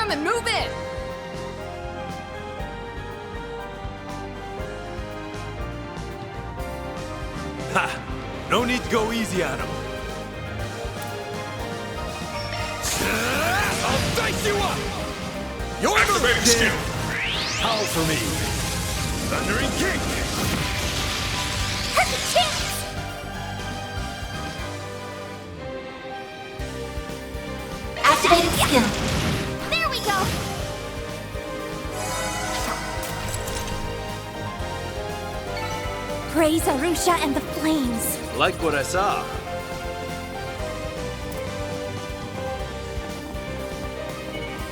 room and move in! Ha! No need to go easy on him. I'll dice you up! You're activating skill! Howl for me! Thundering kick! Perfect chance! Activated skill. There we go! Praise Arusha and the flames. Like what I saw.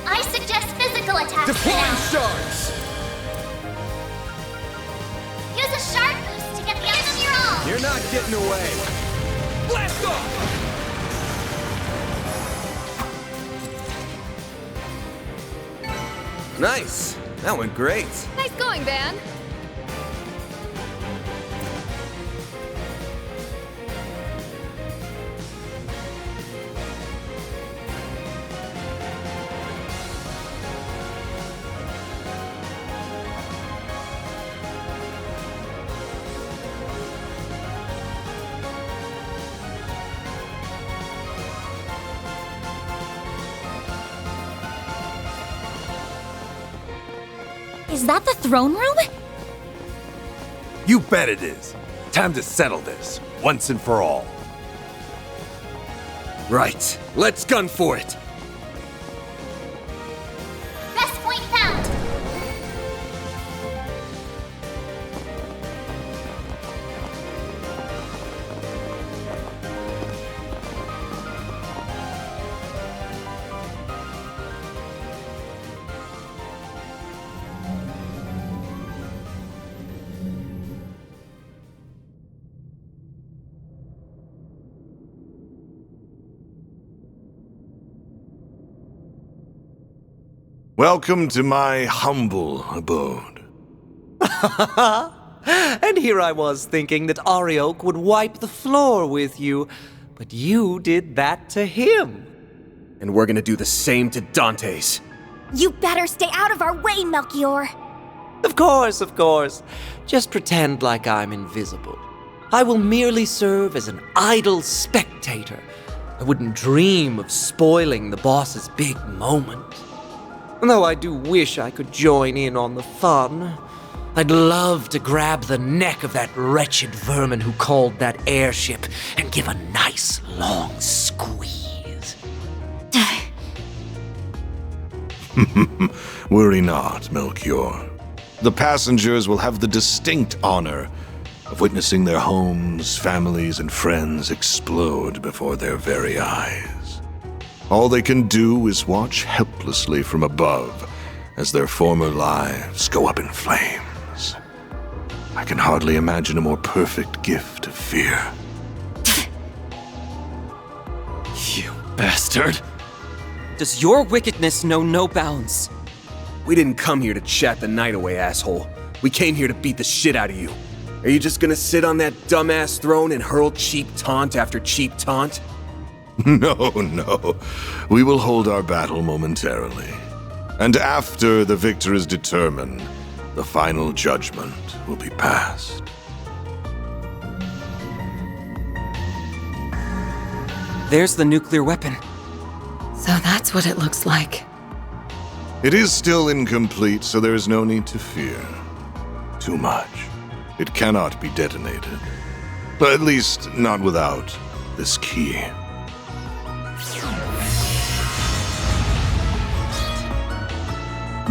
I suggest physical attacks Deploy now. shards! Use a sharp boost to get the end of your all. You're not getting away. Blast off! Nice. That went great. Nice going, Van. Is that the throne room? You bet it is. Time to settle this, once and for all. Right. Let's gun for it. Best point found. Welcome to my humble abode. And here I was thinking that Arioch would wipe the floor with you, but you did that to him. And we're gonna do the same to Dante's. You better stay out of our way, Melchior. Of course, of course. Just pretend like I'm invisible. I will merely serve as an idle spectator. I wouldn't dream of spoiling the boss's big moment. Though I do wish I could join in on the fun. I'd love to grab the neck of that wretched vermin who called that airship and give a nice long squeeze. Worry not, Melchior. The passengers will have the distinct honor of witnessing their homes, families, and friends explode before their very eyes. All they can do is watch helplessly from above as their former lives go up in flames. I can hardly imagine a more perfect gift of fear. You bastard. Does your wickedness know no bounds? We didn't come here to chat the night away, asshole. We came here to beat the shit out of you. Are you just gonna sit on that dumbass throne and hurl cheap taunt after cheap taunt? No. We will hold our battle momentarily. And after the victor is determined, the final judgment will be passed. There's the nuclear weapon. So that's what it looks like. It is still incomplete, so there is no need to fear too much. It cannot be detonated. But at least not without this key.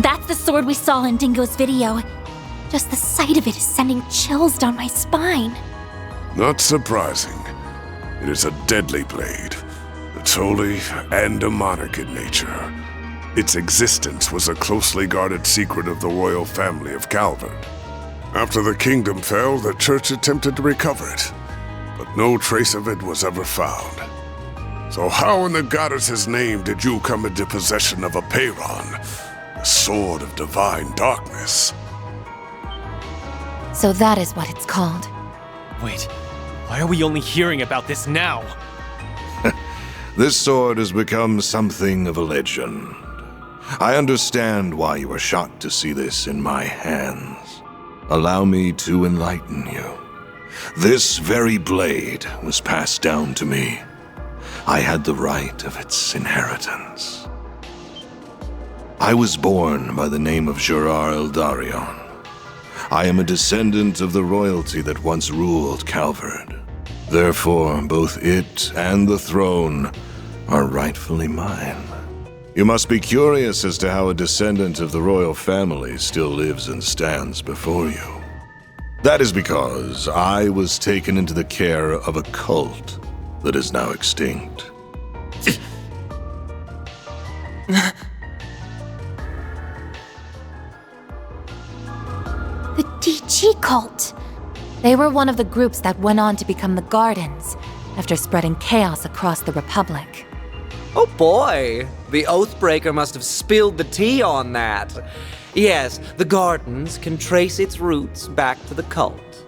That's the sword we saw in Dingo's video. Just the sight of it is sending chills down my spine. Not surprising. It is a deadly blade. It's holy and demonic in nature. Its existence was a closely guarded secret of the royal family of Calvard. After the kingdom fell, the church attempted to recover it, but no trace of it was ever found. So how in the goddess's name did you come into possession of a Peyron, the sword of divine darkness? So that is what it's called. Wait, why are we only hearing about this now? This sword has become something of a legend. I understand why you are shocked to see this in my hands. Allow me to enlighten you. This very blade was passed down to me. I had the right of its inheritance. I was born by the name of Gerard Eldarion. I am a descendant of the royalty that once ruled Calvard. Therefore, both it and the throne are rightfully mine. You must be curious as to how a descendant of the royal family still lives and stands before you. That is because I was taken into the care of a cult that is now extinct. The DG cult. They were one of the groups that went on to become the Gardens after spreading chaos across the Republic. Oh boy, the Oathbreaker must have spilled the tea on that. Yes, the Gardens can trace its roots back to the cult,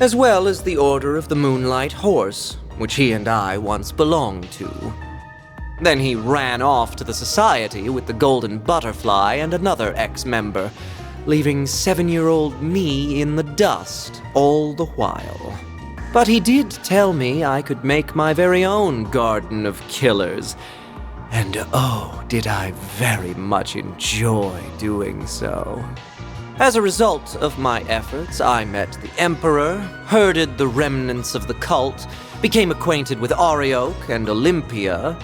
as well as the Order of the Moonlight Horse, which he and I once belonged to. Then he ran off to the Society with the Golden Butterfly and another ex-member, leaving 7-year-old me in the dust all the while. But he did tell me I could make my very own Garden of Killers, and oh, did I very much enjoy doing so. As a result of my efforts, I met the Emperor, herded the remnants of the cult, became acquainted with Arioch and Olympia,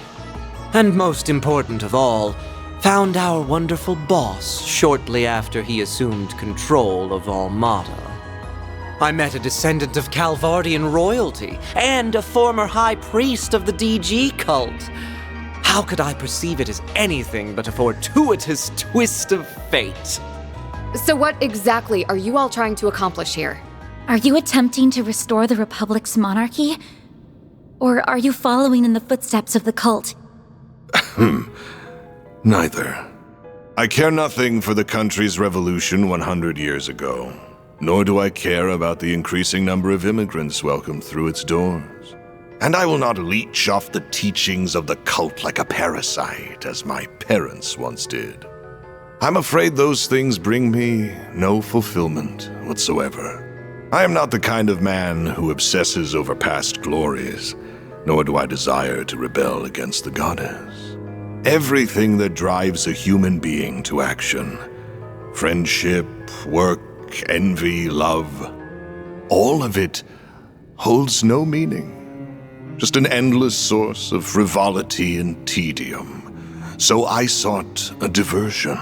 and most important of all, found our wonderful boss shortly after he assumed control of Almada. I met a descendant of Calvardian royalty and a former high priest of the DG cult. How could I perceive it as anything but a fortuitous twist of fate? So what exactly are you all trying to accomplish here? Are you attempting to restore the Republic's monarchy? Or are you following in the footsteps of the cult? Neither. I care nothing for the country's revolution 100 years ago, nor do I care about the increasing number of immigrants welcomed through its doors. And I will not leech off the teachings of the cult like a parasite, as my parents once did. I'm afraid those things bring me no fulfillment whatsoever. I am not the kind of man who obsesses over past glories, nor do I desire to rebel against the goddess. Everything that drives a human being to action, friendship, work, envy, love, all of it holds no meaning. Just an endless source of frivolity and tedium. So I sought a diversion,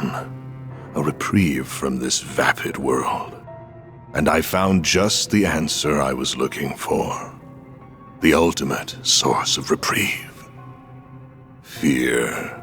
a reprieve from this vapid world. And I found just the answer I was looking for. The ultimate source of reprieve. Fear.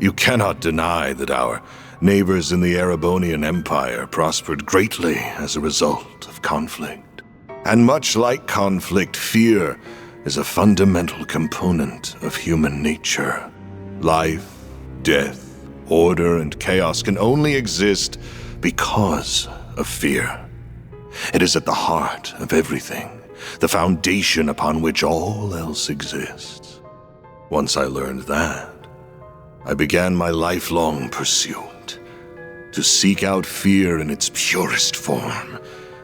You cannot deny that our neighbors in the Erebonian Empire prospered greatly as a result of conflict. And much like conflict, fear is a fundamental component of human nature. Life, death, order, and chaos can only exist because of fear. It is at the heart of everything, the foundation upon which all else exists. Once I learned that, I began my lifelong pursuit to seek out fear in its purest form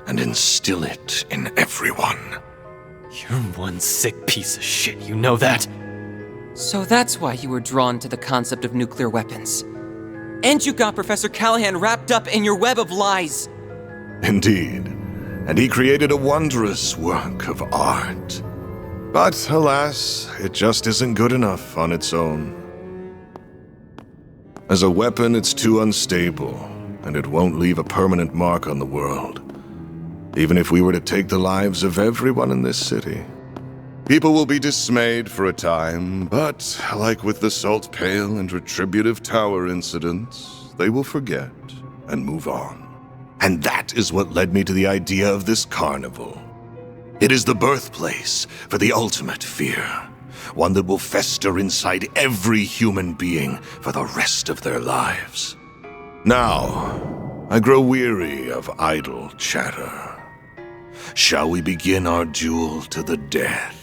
and instill it in everyone. You're one sick piece of shit, you know that? So that's why you were drawn to the concept of nuclear weapons. And you got Professor Callahan wrapped up in your web of lies. Indeed, and he created a wondrous work of art. But alas, it just isn't good enough on its own. As a weapon, it's too unstable, and it won't leave a permanent mark on the world. Even if we were to take the lives of everyone in this city. People will be dismayed for a time, but like with the Salt Pail and Retributive Tower incidents, they will forget and move on. And that is what led me to the idea of this carnival. It is the birthplace for the ultimate fear. One that will fester inside every human being for the rest of their lives. Now, I grow weary of idle chatter. Shall we begin our duel to the death?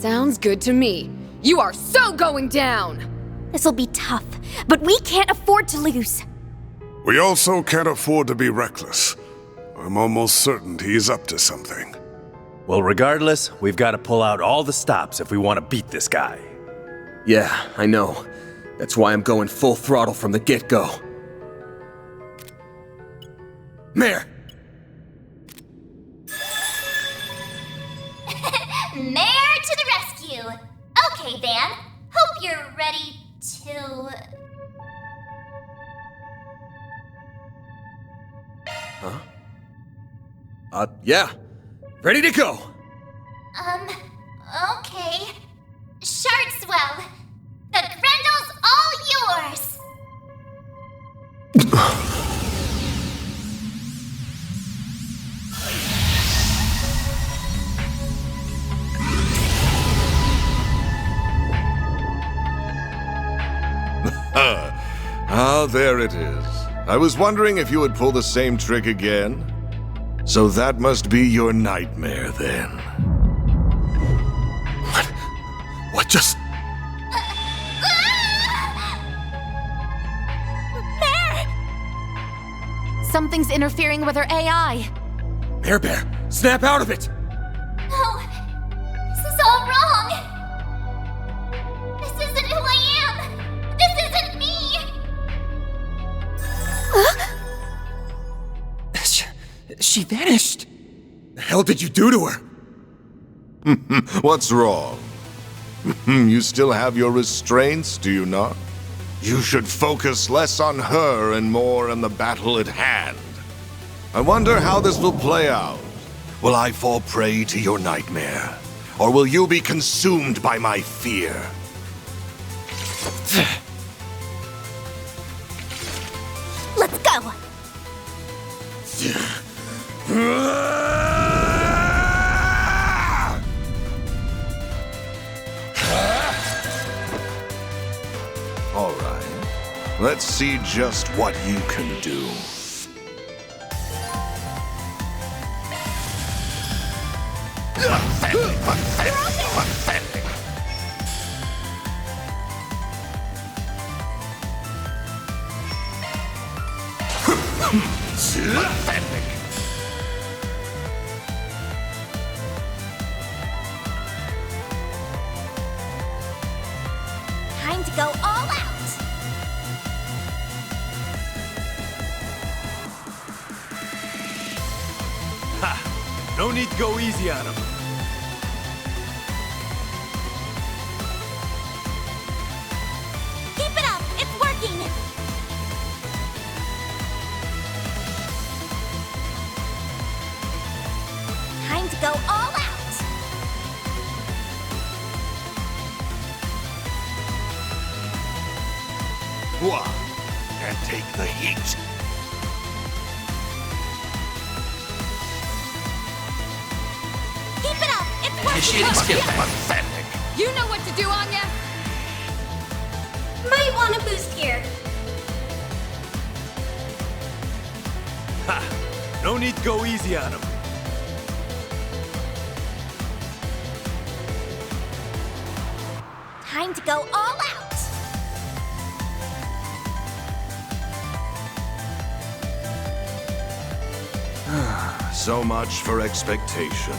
Sounds good to me. You are so going down! This'll be tough, but we can't afford to lose. We also can't afford to be reckless. I'm almost certain he's up to something. Well, regardless, we've got to pull out all the stops if we want to beat this guy. Yeah, I know. That's why I'm going full throttle from the get-go. Mare! Mare to the rescue! Okay, Van. Hope you're ready to... Yeah. Ready to go! Okay. Shartswell, the Grendel's all yours! Ah, there it is. I was wondering if you would pull the same trick again. So that must be your nightmare, then. What just... Something's interfering with her AI. Bear, snap out of it! No, this is all wrong. This isn't who I am. This isn't me. She vanished. The hell did you do to her? What's wrong? You still have your restraints, do you not? You should focus less on her and more on the battle at hand. I wonder how this will play out. Will I fall prey to your nightmare? Or will you be consumed by my fear? Let's go. All right. Let's see just what you can do. Pathetic. Time to go all out. No need to go easy on him. Keep it up. It's working. Time to go all out. What? Can't take the heat. Keep it up. It's working. Initiating skill. Pathetic. You know what to do, Anya! Might want to boost here. No need to go easy on him. Time to go all out. So much for expectations.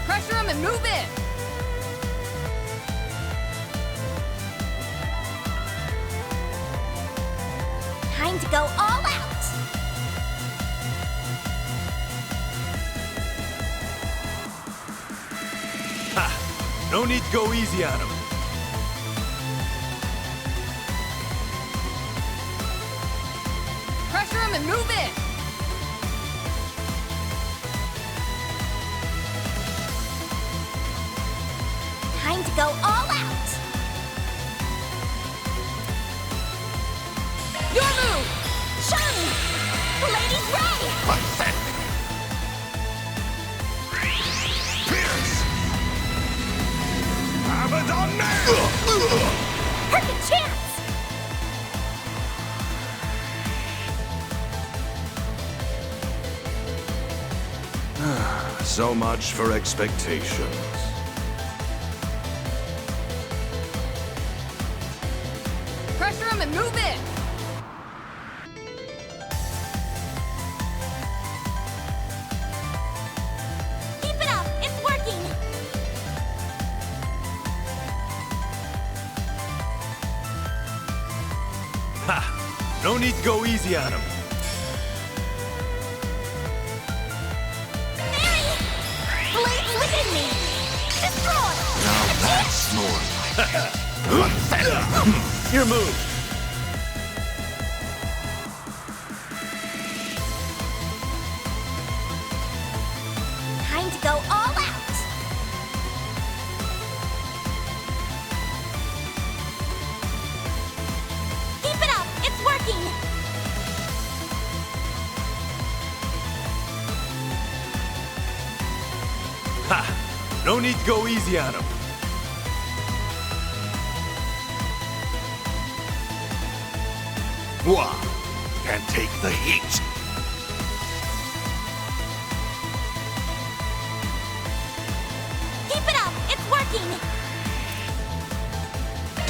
Pressure him and move in! Time to go all out. No need to go easy on him. Pressure him and move in! Time to go all out. Your move! Shun! Lady's Ray! Pathetic. Pierce. Abaddon! Perfect chance! So much for expectations. Pressure him and move in! Keep it up! It's working! Ha! No need to go easy on him. Blades within me! Destroy! Now that's more like Your move. Time to go all out! Keep it up! It's working! Ha! No need to go easy on him. Wah! Can't take the heat. Keep it up! It's working!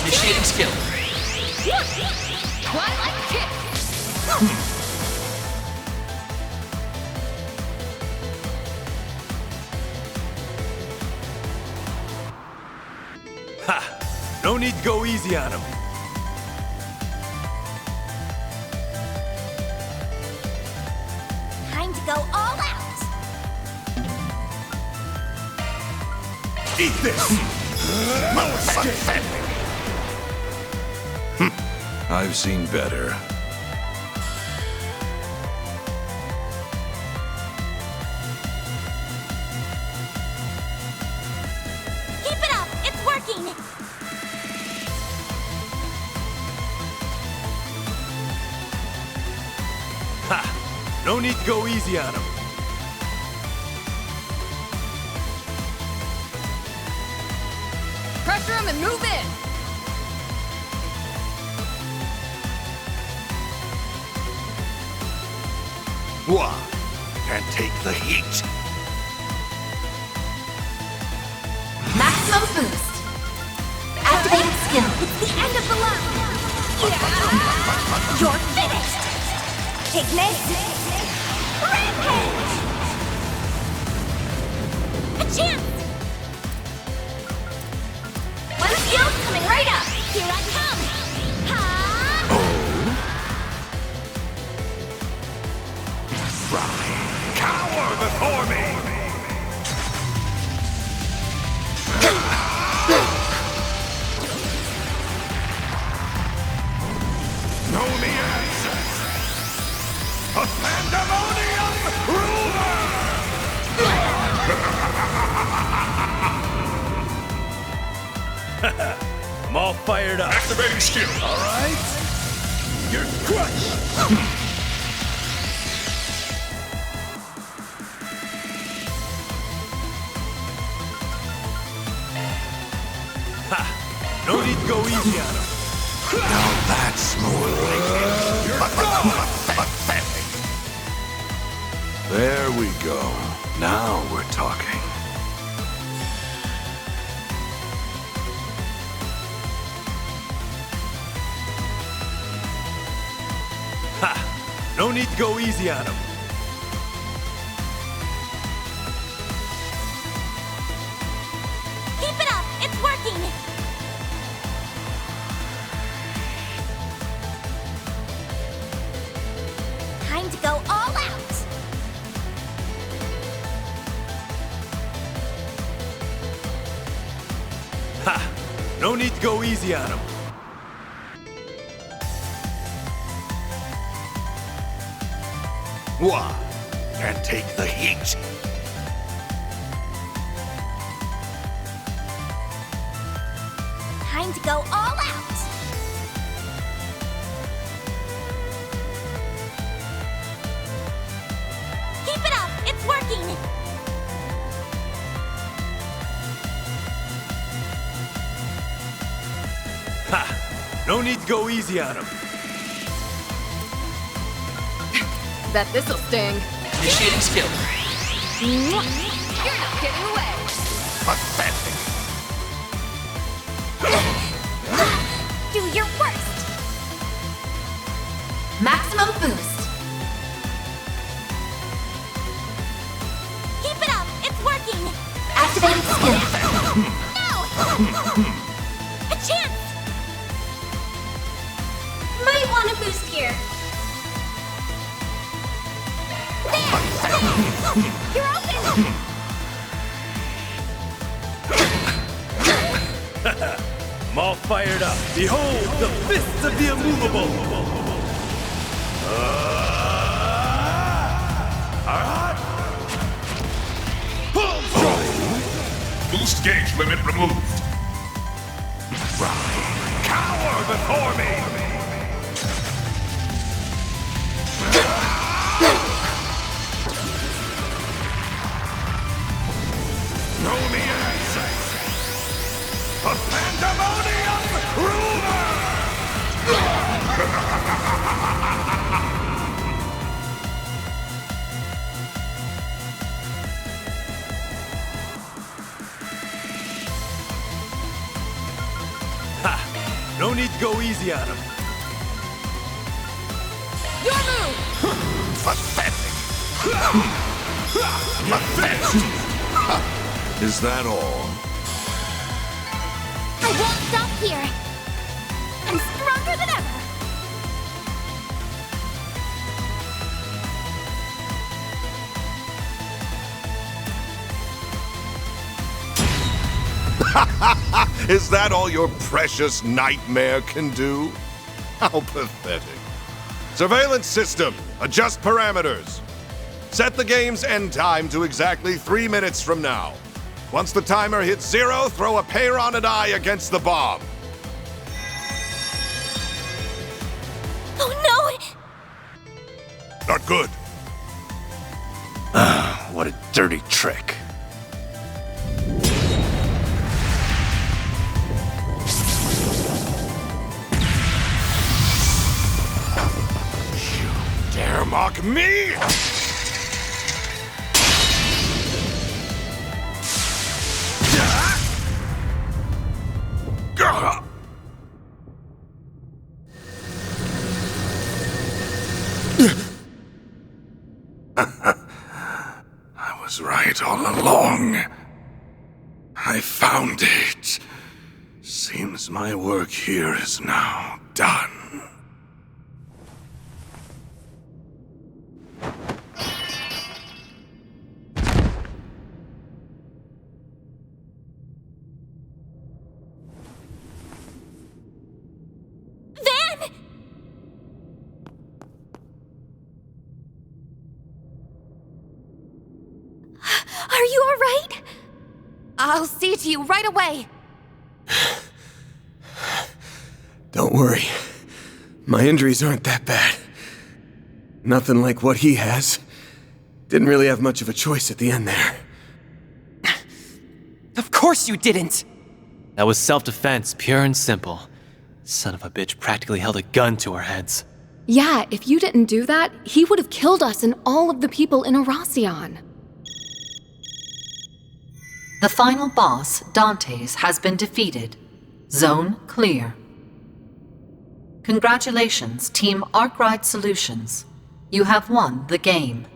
Initiating skill. Twilight kick! Ha! No need to go easy on him. Time to go all out! Eat this! I've seen better. Keep it up! It's working! Ha! No need to go easy on him. Pressure him and move in! Wah! Can't take the heat. Maximum boost. Activated skill. It's the end of the line! You're finished! Ignite! Rampage! A chance! One skill's coming right up! Here I come! Ha! Cower before me! Know the answer! A pandemonium ruler! I'm all fired up. Activating skill. All right. You're crushed. Ha! No need to go easy on him. Now that's more like it. Pathetic. There we go. Now we're talking. Ha! No need to go easy on him. Keep it up! It's working! Time to go all out! Ha! No need to go easy on him. Wah! Can't take the heat. Time to go all out! Keep it up! It's working! Ha! No need to go easy on him. Bet this'll sting. Initiating skill. get in the way. Pathetic. Do your worst! Maximum boost. Keep it up! It's working! Activating skill. Now! A chance! Might want a boost here. There! You're open! I'm all fired up. Behold, the fists of the immovable. Boost gauge limit removed. Cower before me! Know the answer. A pandemonium ruler! No need to go easy on him. Your move! Pathetic. Pathetic. Is that all? I won't stop here! I'm stronger than ever! Is that all your precious nightmare can do? How pathetic. Surveillance system, adjust parameters. Set the game's end time to exactly 3 minutes from now. Once the timer hits 0, throw a Peyronid eye against the bomb. Oh no! Not good. What a dirty trick. Dare mock me? I was right all along. I found it. Seems my work here is now done. Are you alright? I'll see to you right away. Don't worry. My injuries aren't that bad. Nothing like what he has. Didn't really have much of a choice at the end there. Of course you didn't! That was self-defense, pure and simple. Son of a bitch practically held a gun to our heads. Yeah, if you didn't do that, he would have killed us and all of the people in Erasion. The final boss, Dante's, has been defeated. Zone clear. Congratulations, Team Arkride Solutions. You have won the game.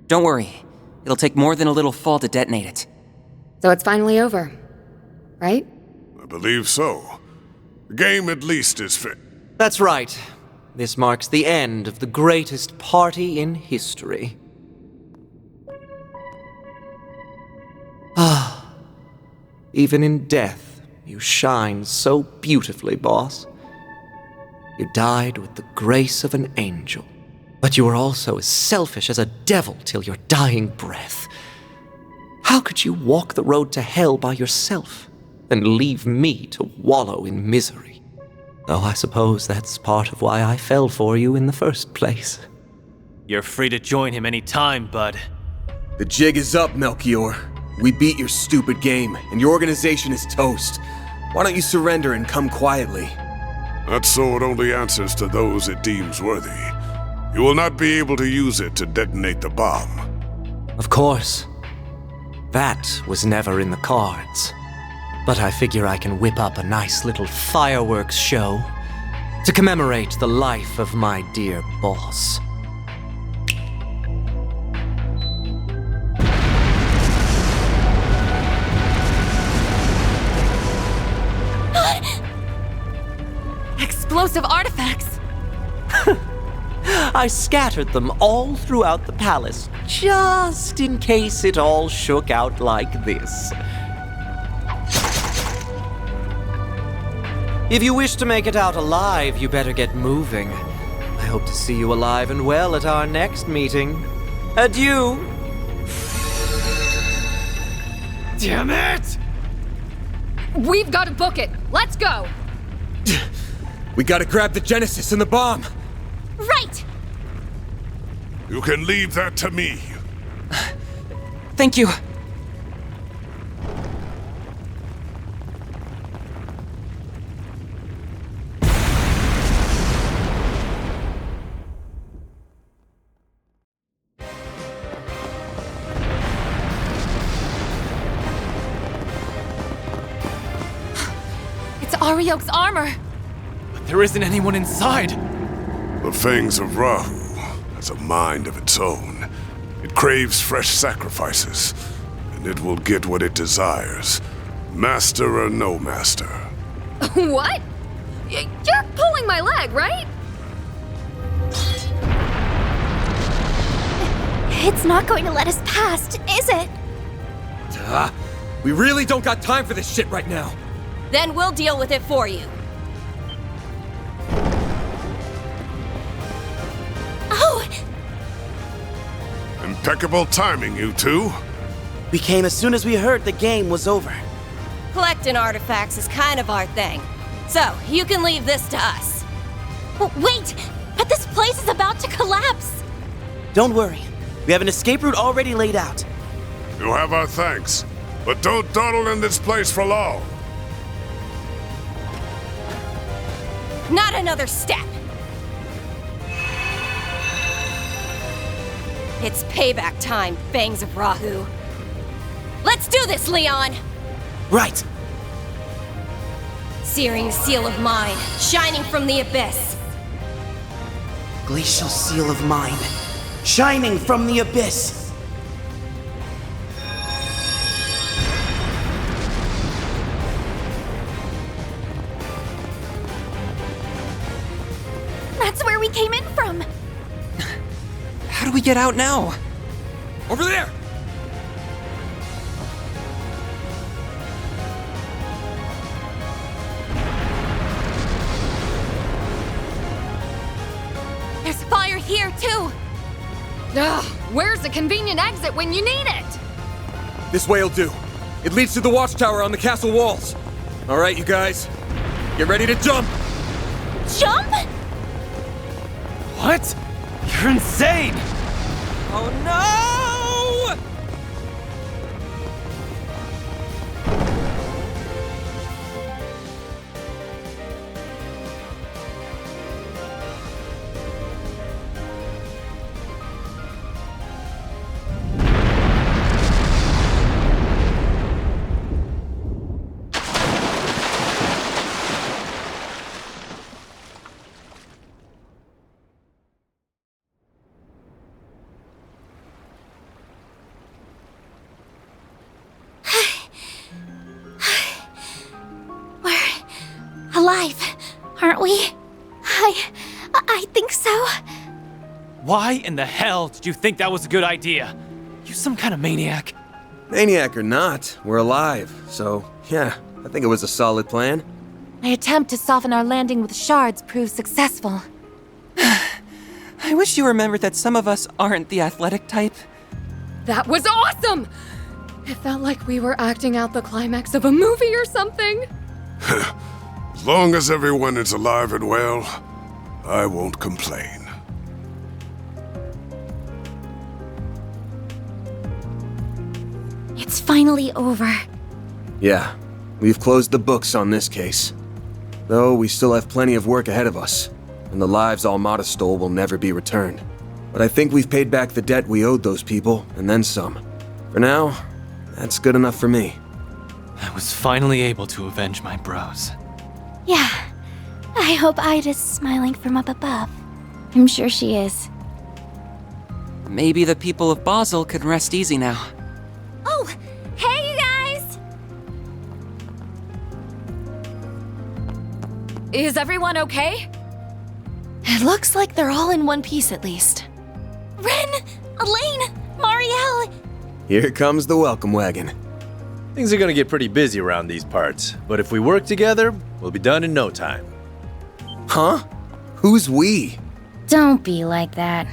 Don't worry. It'll take more than a little fall to detonate it. So it's finally over, right? I believe so. The game at least is fit. That's right. This marks the end of the greatest party in history. Ah, even in death, you shine so beautifully, boss. You died with the grace of an angel, but you were also as selfish as a devil till your dying breath. How could you walk the road to hell by yourself and leave me to wallow in misery? Though I suppose that's part of why I fell for you in the first place. You're free to join him any time, bud. The jig is up, Melchior. We beat your stupid game, and your organization is toast. Why don't you surrender and come quietly? That sword only answers to those it deems worthy. You will not be able to use it to detonate the bomb. Of course. That was never in the cards. But I figure I can whip up a nice little fireworks show to commemorate the life of my dear boss. Explosive artifacts! I scattered them all throughout the palace, just in case it all shook out like this. If you wish to make it out alive, you better get moving. I hope to see you alive and well at our next meeting. Adieu! Damn it! We've got to book it. Let's go. We gotta grab the Genesis and the bomb! Right! You can leave that to me. Thank you. It's Ariok's armor! But there isn't anyone inside. The Fangs of Rahu has a mind of its own. It craves fresh sacrifices, and it will get what it desires, master or no master. What? You're pulling my leg, right? It's not going to let us past, is it? We really don't got time for this shit right now. Then we'll deal with it for you. Oh! Impeccable timing, you two. We came as soon as we heard the game was over. Collecting artifacts is kind of our thing. So, you can leave this to us. Wait! But this place is about to collapse! Don't worry. We have an escape route already laid out. You have our thanks, but don't dawdle in this place for long. Not another step! It's payback time, Fangs of Rahu. Let's do this, Leon! Right. Searing seal of mine, shining from the abyss. Glacial seal of mine, shining from the abyss. That's where we came in from! How do we get out now? Over there! There's fire here, too! Ugh, where's the convenient exit when you need it? This way'll do. It leads to the watchtower on the castle walls. All right, you guys. Get ready to jump! Jump? What? You're insane! Oh no! Alive, aren't we? I think so. Why in the hell did you think that was a good idea? You some kind of maniac. Maniac or not, we're alive. So, yeah, I think it was a solid plan. My attempt to soften our landing with shards proved successful. I wish you remembered that some of us aren't the athletic type. That was awesome! It felt like we were acting out the climax of a movie or something. As long as everyone is alive and well, I won't complain. It's finally over. Yeah, We've closed the books on this case. Though we still have plenty of work ahead of us, and the lives Almada stole will never be returned. But I think we've paid back the debt we owed those people, and then some. For now, that's good enough for me. I was finally able to avenge my bros. Yeah. I hope Ida's smiling from up above. I'm sure she is. Maybe the people of Basel can rest easy now. Oh, hey you guys! Is everyone okay? It looks like they're all in one piece at least. Ren! Elaine! Marielle! Here comes the welcome wagon. Things are gonna get pretty busy around these parts, but if we work together, we'll be done in no time. Huh? Who's we? Don't be like that.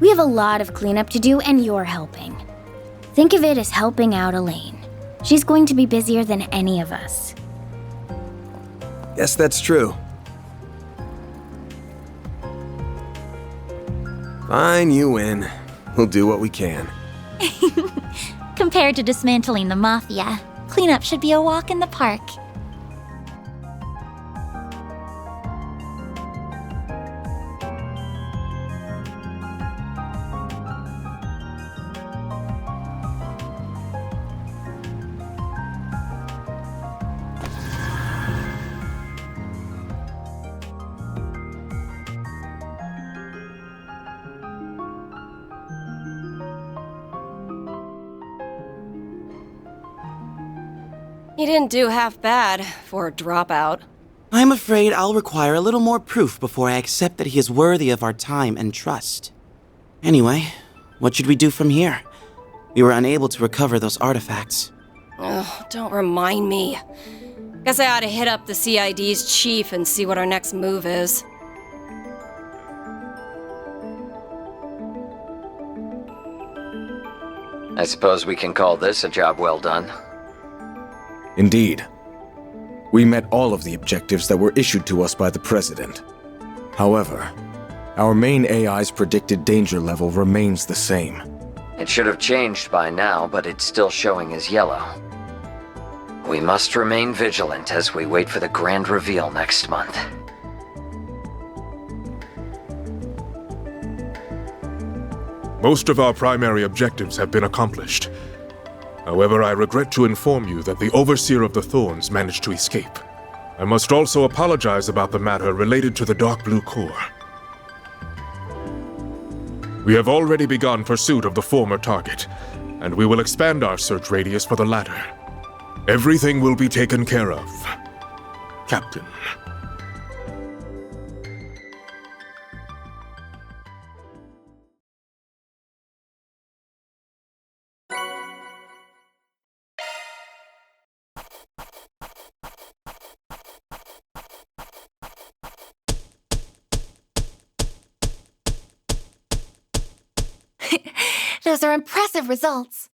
We have a lot of cleanup to do and you're helping. Think of it as helping out Elaine. She's going to be busier than any of us. Guess that's true. Fine, you win. We'll do what we can. Compared to dismantling the Mafia, cleanup should be a walk in the park. He didn't do half bad for a dropout. I'm afraid I'll require a little more proof before I accept that he is worthy of our time and trust. Anyway, what should we do from here? We were unable to recover those artifacts. Ugh, don't remind me. Guess I ought to hit up the CID's chief and see what our next move is. I suppose we can call this a job well done. Indeed. We met all of the objectives that were issued to us by the President. However, our main AI's predicted danger level remains the same. It should have changed by now, but it's still showing as yellow. We must remain vigilant as we wait for the grand reveal next month. Most of our primary objectives have been accomplished. However, I regret to inform you that the Overseer of the Thorns managed to escape. I must also apologize about the matter related to the Dark Blue Core. We have already begun pursuit of the former target, and we will expand our search radius for the latter. Everything will be taken care of, Captain. Those are impressive results.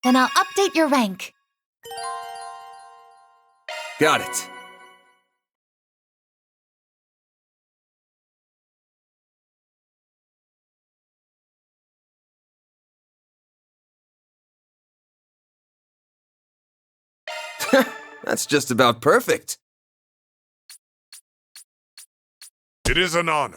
Then I'll update your rank. Got it. That's just about perfect. It is an honor.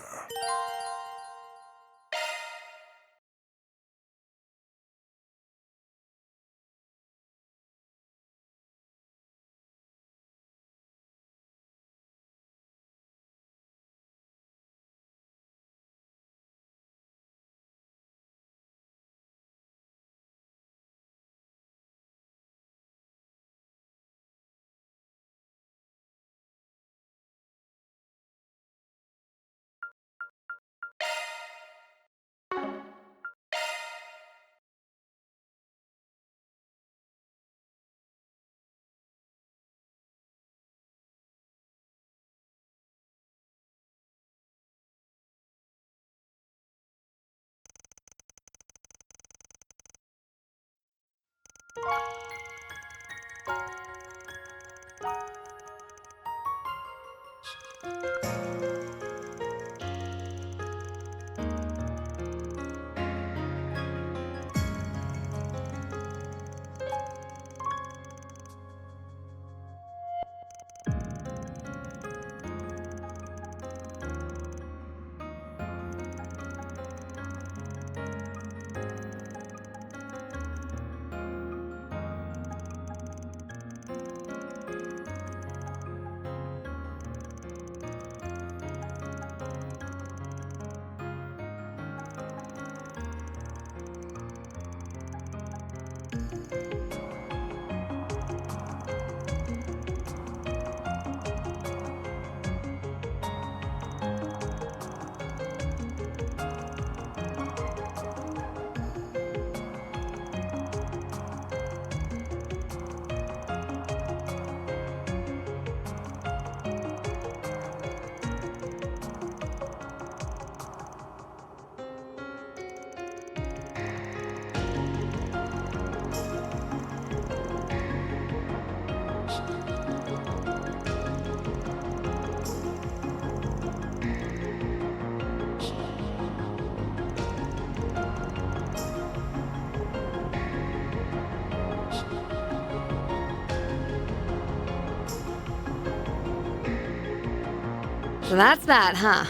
So that's that, huh?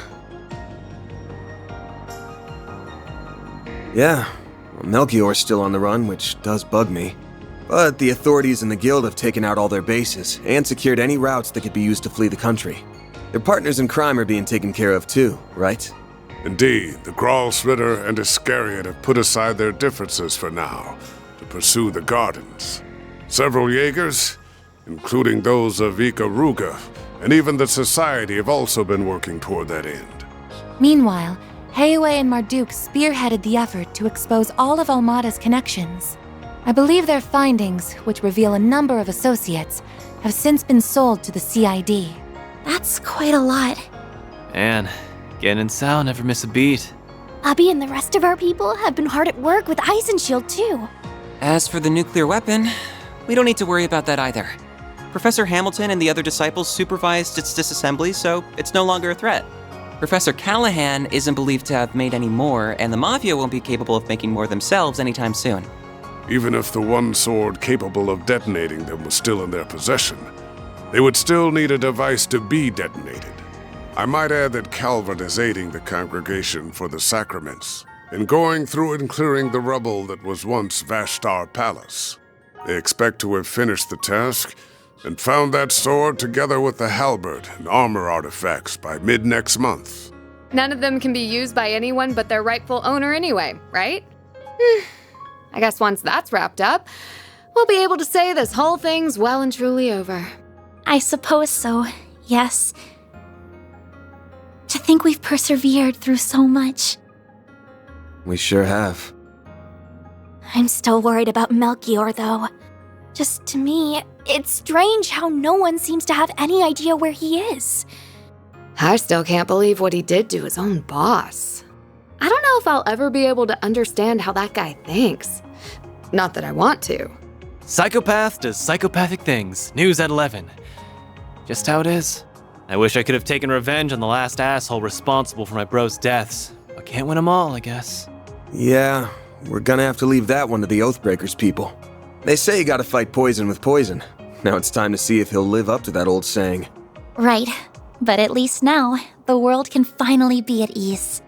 Yeah, well, Melchior's still on the run, which does bug me. But the authorities and the guild have taken out all their bases and secured any routes that could be used to flee the country. Their partners in crime are being taken care of too, right? Indeed, the Gralsritter and Iscariot have put aside their differences for now to pursue the gardens. Several Jaegers, including those of Ikaruga, and even the Society have also been working toward that end. Meanwhile, Heiwei and Marduk spearheaded the effort to expose all of Almada's connections. I believe their findings, which reveal a number of associates, have since been sold to the CID. That's quite a lot. And Gen and Sao never miss a beat. Abby and the rest of our people have been hard at work with Eisenshield too. As for the nuclear weapon, we don't need to worry about that either. Professor Hamilton and the other disciples supervised its disassembly, so it's no longer a threat. Professor Callahan isn't believed to have made any more, and the Mafia won't be capable of making more themselves anytime soon. Even if the one sword capable of detonating them was still in their possession, they would still need a device to be detonated. I might add that Calvard is aiding the Congregation for the Sacraments in going through and clearing the rubble that was once Vashtar Palace. They expect to have finished the task and found that sword together with the halberd and armor artifacts by mid-next month. None of them can be used by anyone but their rightful owner anyway, right? I guess once that's wrapped up, we'll be able to say this whole thing's well and truly over. I suppose so, yes. To think we've persevered through so much. We sure have. I'm still worried about Melchior, though. Just to me, it's strange how no one seems to have any idea where he is. I still can't believe what he did to his own boss. I don't know if I'll ever be able to understand how that guy thinks. Not that I want to. Psychopath does psychopathic things. News at 11. Just how it is. I wish I could have taken revenge on the last asshole responsible for my bro's deaths. But can't win them all, I guess. Yeah, we're gonna have to leave that one to the Oathbreakers people. They say you gotta fight poison with poison. Now it's time to see if he'll live up to that old saying. Right, but at least now, the world can finally be at ease.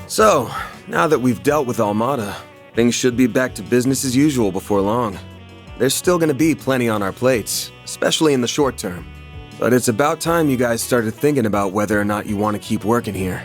So, now that we've dealt with Almada, things should be back to business as usual before long. There's still gonna be plenty on our plates, especially in the short term. But it's about time you guys started thinking about whether or not you want to keep working here.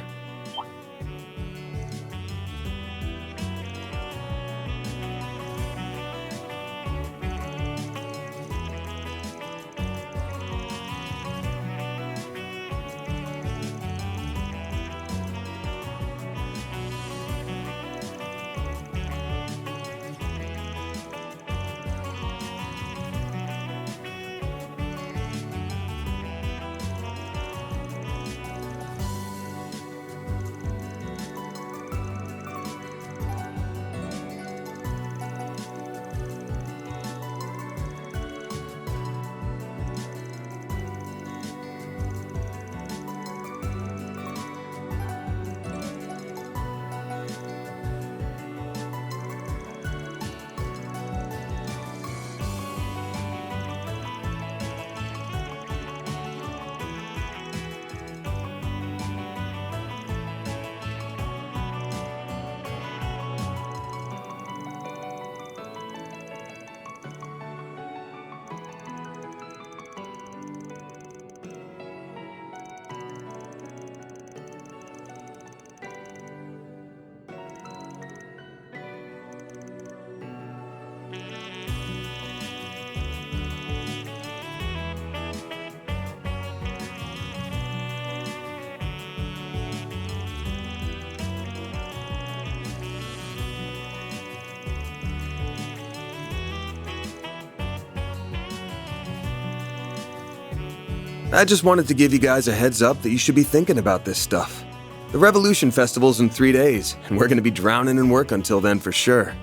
I just wanted to give you guys a heads up that you should be thinking about this stuff. The Revolution Festival's in 3 days, and we're gonna be drowning in work until then for sure.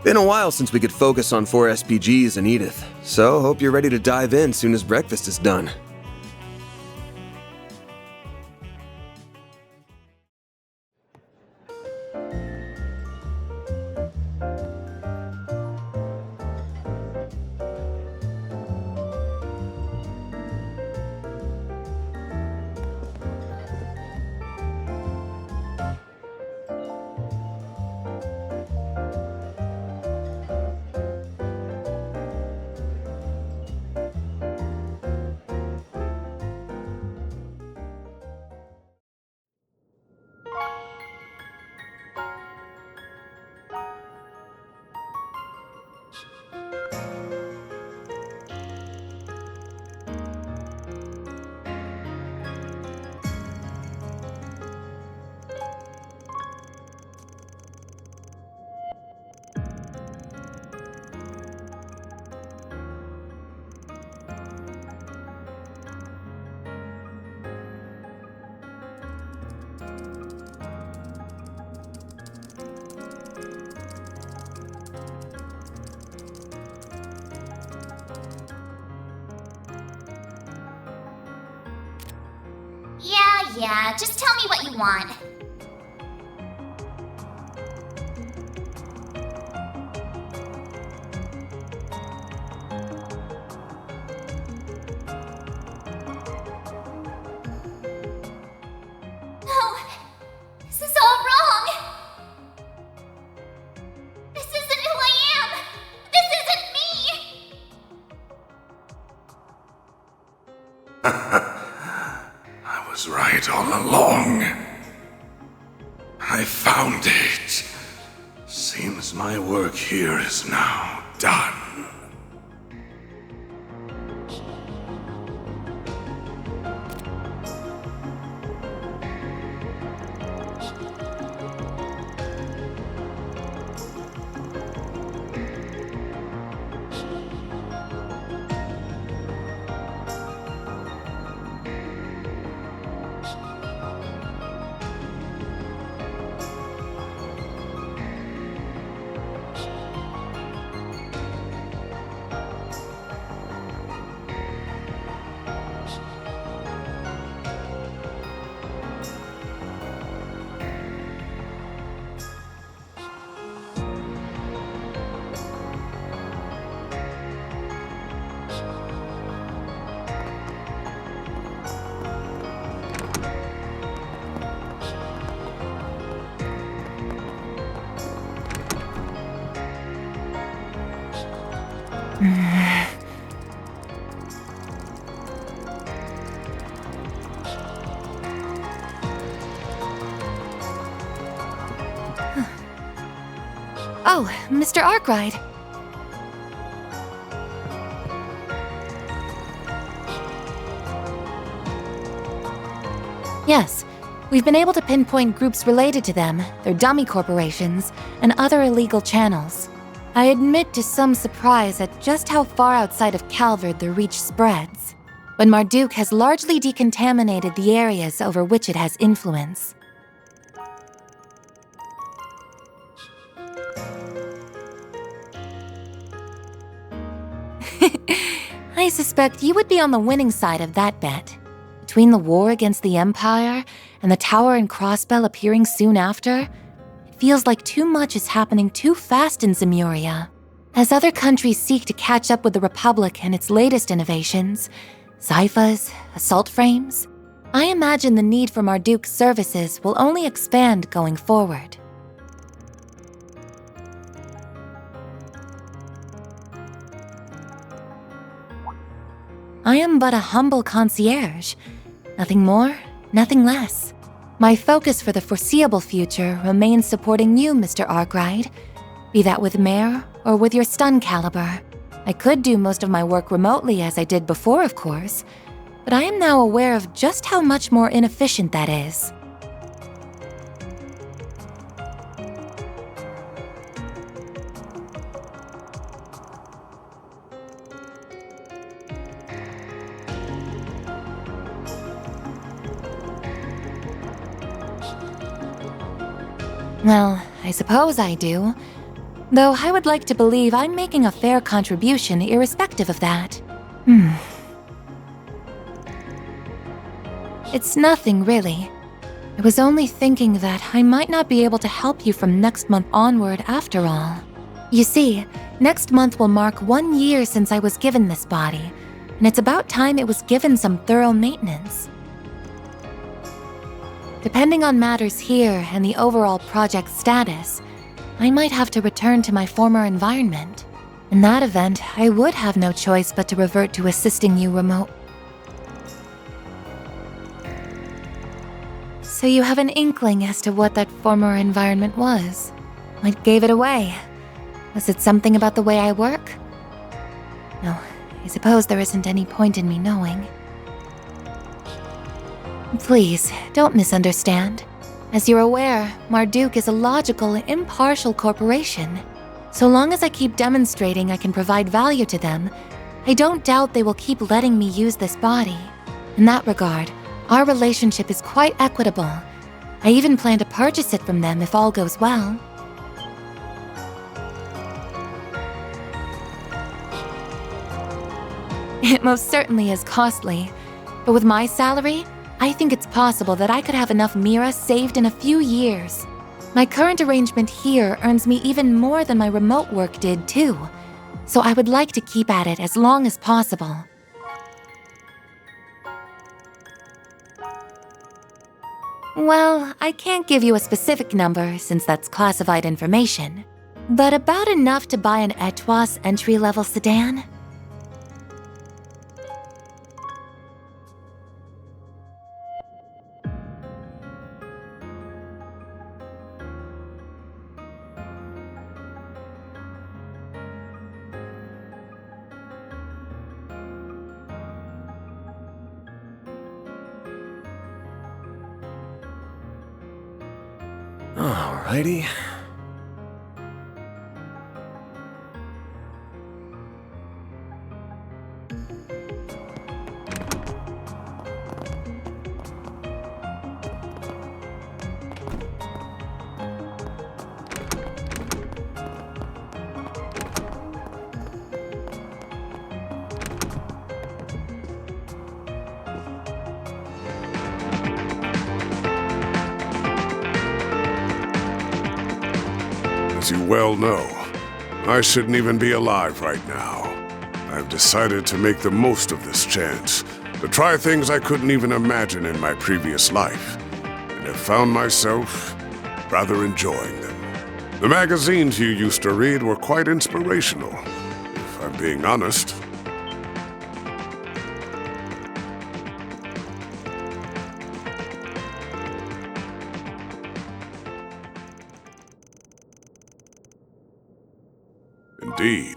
Been a while since we could focus on 4 SPGs and Edith, so hope you're ready to dive in soon as breakfast is done. Yeah, just tell me what you want. No, this is all wrong. This isn't who I am. This isn't me. I was right all along. I found it. Seems my work here is now done. Oh, Mr. Arkride. Yes, we've been able to pinpoint groups related to them, their dummy corporations, and other illegal channels. I admit to some surprise at just how far outside of Calvard the reach spreads, but Marduk has largely decontaminated the areas over which it has influence. I suspect you would be on the winning side of that bet. Between the war against the Empire and the Tower and Crossbell appearing soon after, it feels like too much is happening too fast in Zemuria. As other countries seek to catch up with the Republic and its latest innovations, Zyphas, assault frames, I imagine the need for Marduk's services will only expand going forward. I am but a humble concierge. Nothing more, nothing less. My focus for the foreseeable future remains supporting you, Mr. Arkride, be that with Mare or with your stun caliber. I could do most of my work remotely as I did before, of course, but I am now aware of just how much more inefficient that is. Well, I suppose I do. Though I would like to believe I'm making a fair contribution irrespective of that. It's nothing, really. I was only thinking that I might not be able to help you from next month onward after all. You see, next month will mark 1 year since I was given this body, and it's about time it was given some thorough maintenance. Depending on matters here and the overall project status, I might have to return to my former environment. In that event, I would have no choice but to revert to assisting you remote. So you have an inkling as to what that former environment was? What gave it away? Was it something about the way I work? No, I suppose there isn't any point in me knowing. Please, don't misunderstand. As you're aware, Marduk is a logical, impartial corporation. So long as I keep demonstrating I can provide value to them, I don't doubt they will keep letting me use this body. In that regard, our relationship is quite equitable. I even plan to purchase it from them if all goes well. It most certainly is costly, but with my salary, I think it's possible that I could have enough Mira saved in a few years. My current arrangement here earns me even more than my remote work did, too. So I would like to keep at it as long as possible. Well, I can't give you a specific number since that's classified information, but about enough to buy an Etoise entry-level sedan. Alrighty. As you well know, I shouldn't even be alive right now. I've decided to make the most of this chance, to try things I couldn't even imagine in my previous life, and have found myself rather enjoying them. The magazines you used to read were quite inspirational, if I've being honest. Indeed.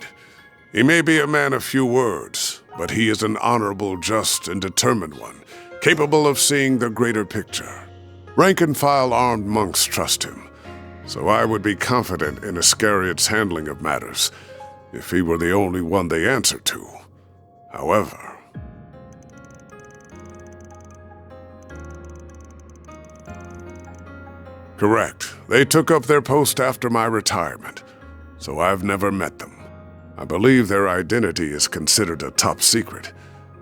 He may be a man of few words, but he is an honorable, just, and determined one, capable of seeing the greater picture. Rank-and-file armed monks trust him, so I would be confident in Iscariot's handling of matters, if he were the only one they answer to. However... Correct. They took up their post after my retirement, so I've never met them. I believe their identity is considered a top secret,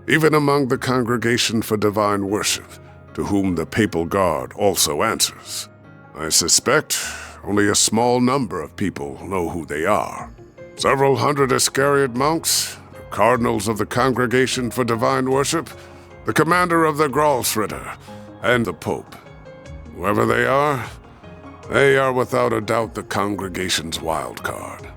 even among the Congregation for Divine Worship, to whom the Papal Guard also answers. I suspect only a small number of people know who they are. Several hundred Iscariot monks, the cardinals of the Congregation for Divine Worship, the commander of the Gralsritter, and the Pope. Whoever they are without a doubt the Congregation's wild card.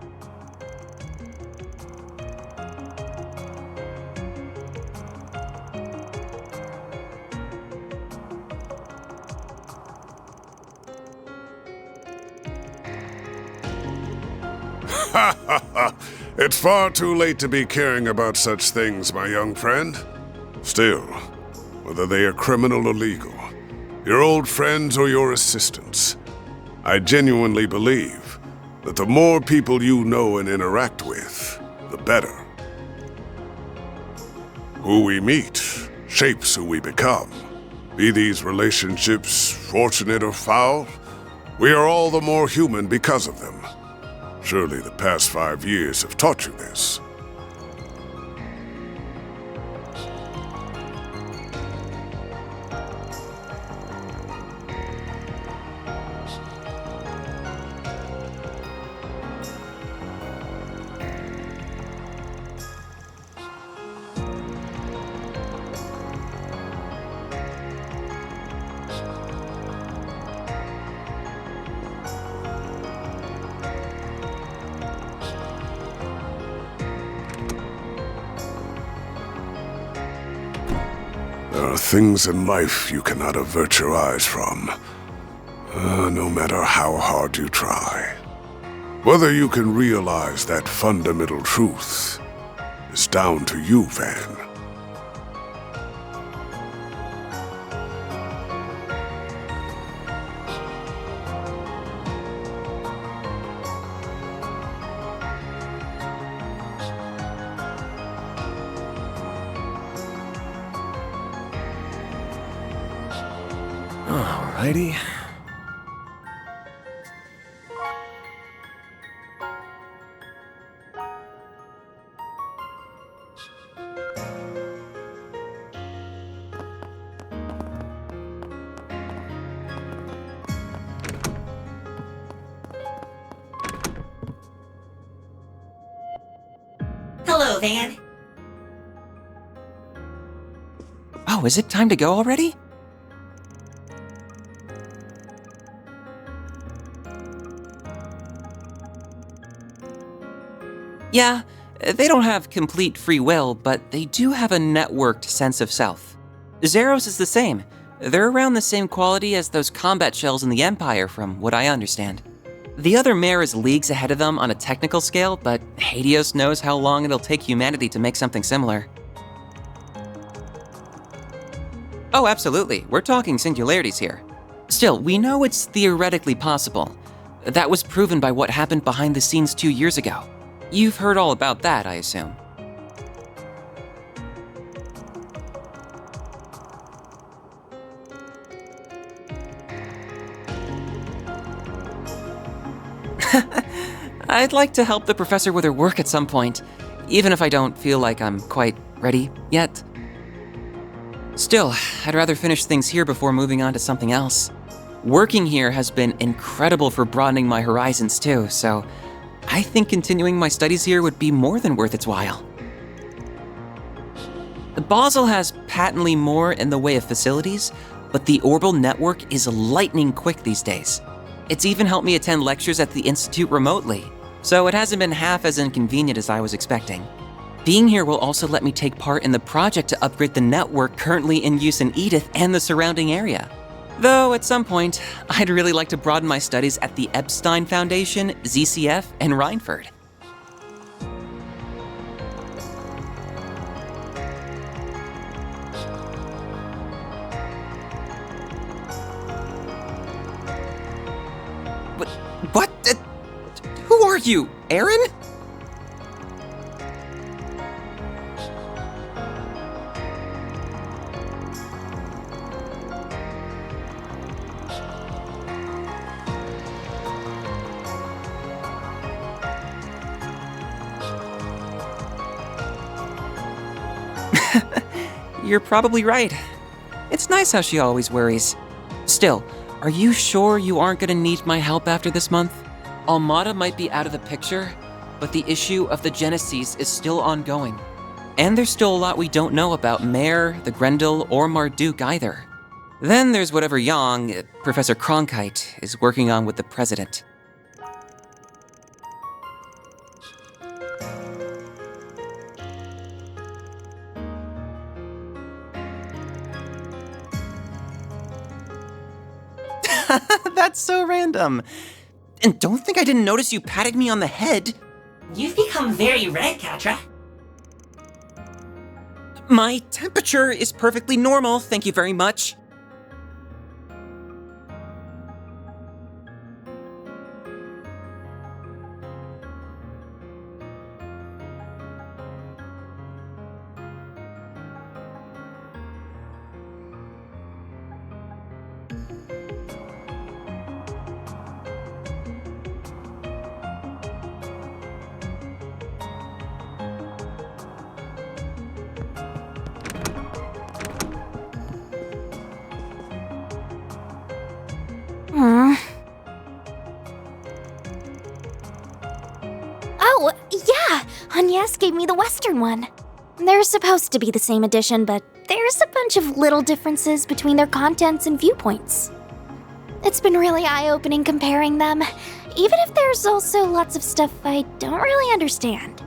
It's far too late to be caring about such things, my young friend. Still, whether they are criminal or legal, your old friends or your assistants, I genuinely believe that the more people you know and interact with, the better. Who we meet shapes who we become. Be these relationships fortunate or foul, we are all the more human because of them. Surely the past 5 years have taught you this. There are things in life you cannot avert your eyes from, no matter how hard you try. Whether you can realize that fundamental truth is down to you, Van. Alrighty. Hello, Van. Oh, is it time to go already? Yeah, they don't have complete free will, but they do have a networked sense of self. Zeros is the same. They're around the same quality as those combat shells in the Empire, from what I understand. The other mare is leagues ahead of them on a technical scale, but Hades knows how long it'll take humanity to make something similar. Oh, absolutely. We're talking singularities here. Still, we know it's theoretically possible. That was proven by what happened behind the scenes 2 years ago. You've heard all about that, I assume. I'd like to help the professor with her work at some point, even if I don't feel like I'm quite ready yet. Still, I'd rather finish things here before moving on to something else. Working here has been incredible for broadening my horizons too, so I think continuing my studies here would be more than worth its while. Basel has patently more in the way of facilities, but the orbital network is lightning quick these days. It's even helped me attend lectures at the Institute remotely, so it hasn't been half as inconvenient as I was expecting. Being here will also let me take part in the project to upgrade the network currently in use in Edith and the surrounding area. Though at some point, I'd really like to broaden my studies at the Epstein Foundation, ZCF, and Rhineford. What? Who are you, Aaron? You're probably right. It's nice how she always worries. Still, are you sure you aren't gonna need my help after this month? Almada might be out of the picture, but the issue of the Genesis is still ongoing. And there's still a lot we don't know about Mare, the Grendel, or Marduk either. Then there's whatever Yang, Professor Cronkite, is working on with the President. That's so random. And don't think I didn't notice you patting me on the head. You've become very red, Katra. My temperature is perfectly normal, thank you very much. Oh, yeah! Agnes gave me the Western one. They're supposed to be the same edition, but there's a bunch of little differences between their contents and viewpoints. It's been really eye-opening comparing them, even if there's also lots of stuff I don't really understand.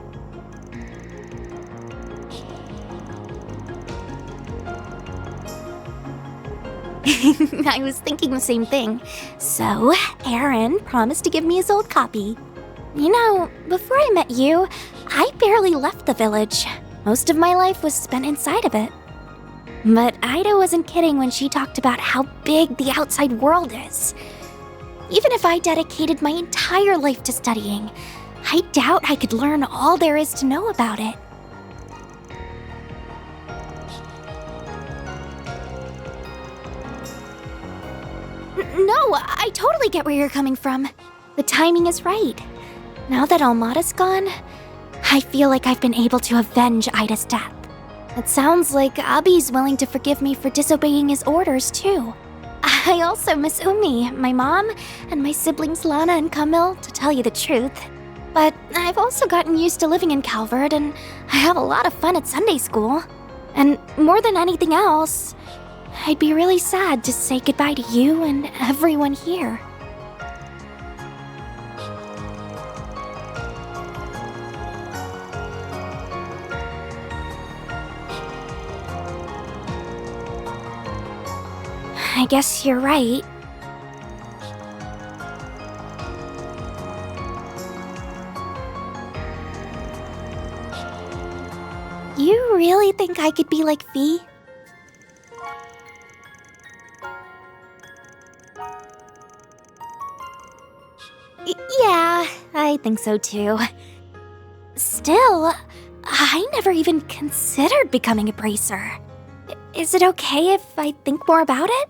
I was thinking the same thing. So, Aaron promised to give me his old copy. You know, before I met you, I barely left the village. Most of my life was spent inside of it. But Ida wasn't kidding when she talked about how big the outside world is. Even if I dedicated my entire life to studying, I doubt I could learn all there is to know about it. No, I totally get where you're coming from. The timing is right. Now that Almada's gone, I feel like I've been able to avenge Ida's death. It sounds like Abi's willing to forgive me for disobeying his orders, too. I also miss Umi, my mom, and my siblings Lana and Camille, to tell you the truth. But I've also gotten used to living in Calvard, and I have a lot of fun at Sunday school. And more than anything else, I'd be really sad to say goodbye to you and everyone here. I guess you're right. You really think I could be like Fee? Yeah, I think so too. Still, I never even considered becoming a bracer. Is it okay if I think more about it?